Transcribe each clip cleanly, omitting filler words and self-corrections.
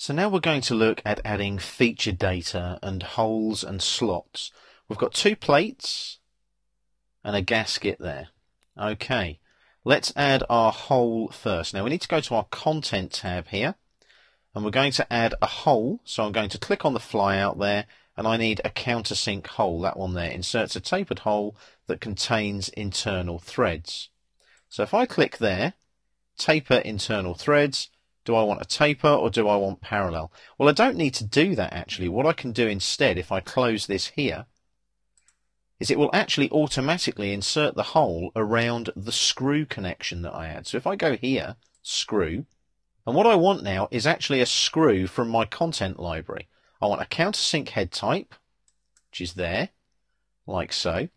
So now we're going to look at adding feature data and holes and slots. We've got two plates and a gasket there. Okay, let's add our hole first. Now we need to go to our content tab here and we're going to add a hole. So I'm going to click on the flyout there and I need a countersink hole, that one there. Inserts a tapered hole that contains internal threads. So if I click there, taper internal threads, do I want a taper or do I want parallel? Well, I don't need to do that actually. What I can do instead, if I close this here, is it will actually automatically insert the hole around the screw connection that I had. So if I go here, screw, and what I want now is actually a screw from my content library. I want a countersink head type, which is there, like so.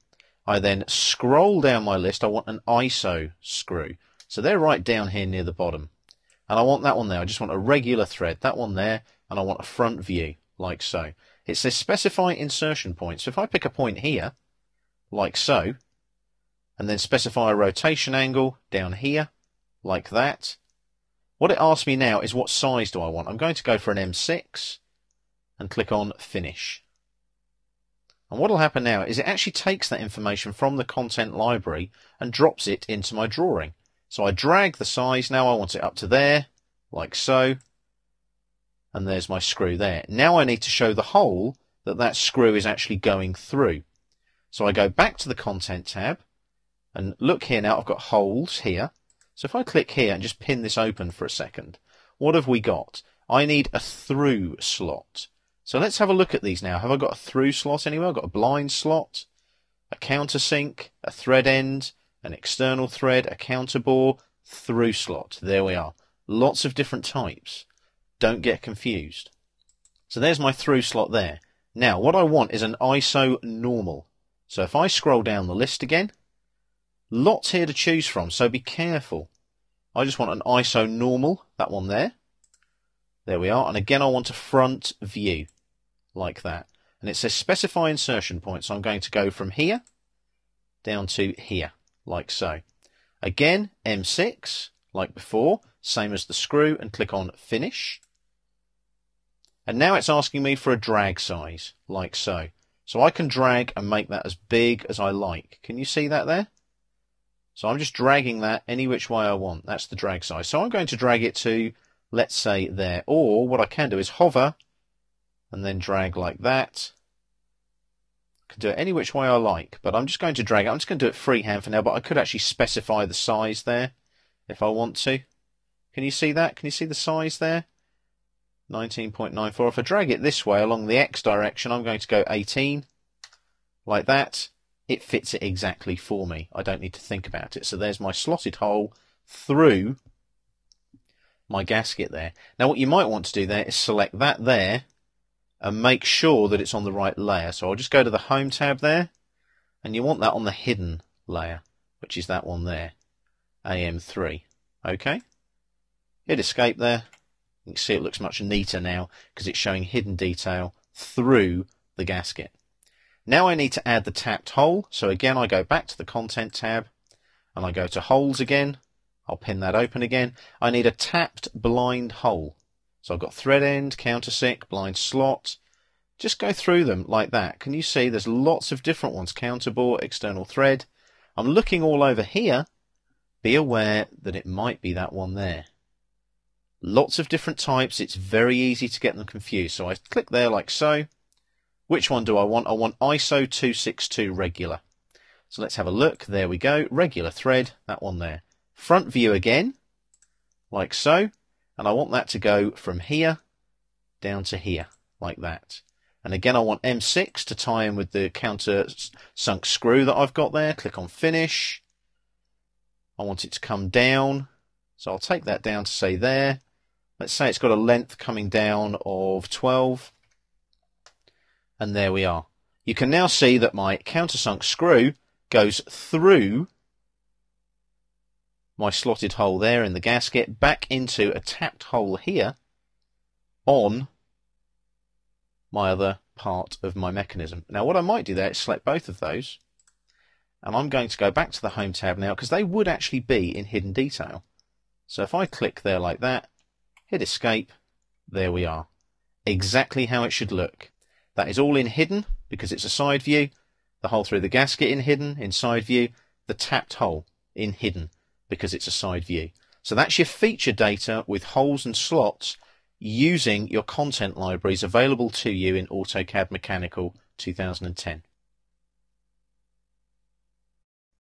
I then scroll down my list, I want an ISO screw. So they're right down here near the bottom. And I want that one there. I just want a regular thread, that one there, and I want a front view, like so. It says specify insertion point. So if I pick a point here, like so, and then specify a rotation angle down here, like that, what it asks me now is what size do I want. I'm going to go for an M6 and click on Finish. And what will happen now is it actually takes that information from the content library and drops it into my drawing. So I drag the size, now I want it up to there, like so, and there's my screw there. Now I need to show the hole that that screw is actually going through. So I go back to the content tab, and look here now, I've got holes here. So if I click here and just pin this open for a second, what have we got? I need a through slot. So let's have a look at these now. Have I got a through slot anywhere? I've got a blind slot, a countersink, a thread end, an external thread, a counterbore, through slot. There we are. Lots of different types. Don't get confused. So there's my through slot there. Now what I want is an ISO normal. So if I scroll down the list again, lots here to choose from, so be careful. I just want an ISO normal, that one there. There we are. And again I want a front view, like that. And it says specify insertion point, so I'm going to go from here down to here, like so. Again, M6, like before, same as the screw, and click on Finish. And now it's asking me for a drag size, like so. So I can drag and make that as big as I like. Can you see that there? So I'm just dragging that any which way I want. That's the drag size. So I'm going to drag it to, let's say, there. Or what I can do is hover and then drag like that. I can do it any which way I like, but I'm just going to drag it. I'm just going to do it freehand for now, but I could actually specify the size there if I want to. Can you see that? Can you see the size there? 19.94. If I drag it this way along the X direction, I'm going to go 18, like that. It fits it exactly for me. I don't need to think about it. So there's my slotted hole through my gasket there. Now what you might want to do there is select that there and make sure that it's on the right layer. So I'll just go to the Home tab there, and you want that on the hidden layer, which is that one there, AM3. Okay? Hit Escape there. You can see it looks much neater now because it's showing hidden detail through the gasket. Now I need to add the tapped hole. So again, I go back to the Content tab and I go to Holes again. I'll pin that open again. I need a tapped blind hole. So I've got thread end, countersink, blind slot. Just go through them like that. Can you see there's lots of different ones? Counterbore, external thread. I'm looking all over here. Be aware that it might be that one there. Lots of different types. It's very easy to get them confused. So I click there like so. Which one do I want? I want ISO 262 regular. So let's have a look. There we go. Regular thread, that one there. Front view again, like so. And I want that to go from here down to here, like that. And again, I want M6 to tie in with the countersunk screw that I've got there. Click on Finish. I want it to come down. So I'll take that down to say there. Let's say it's got a length coming down of 12. And there we are. You can now see that my countersunk screw goes through my slotted hole there in the gasket, back into a tapped hole here on my other part of my mechanism. Now what I might do there is select both of those, and I'm going to go back to the Home tab now because they would actually be in hidden detail. So if I click there like that, hit Escape, There we are. Exactly how it should look. That is all in hidden because it's a side view. The hole through the gasket in hidden, in side view. The tapped hole in hidden because it's a side view. So that's your feature data with holes and slots using your content libraries available to you in AutoCAD Mechanical 2010.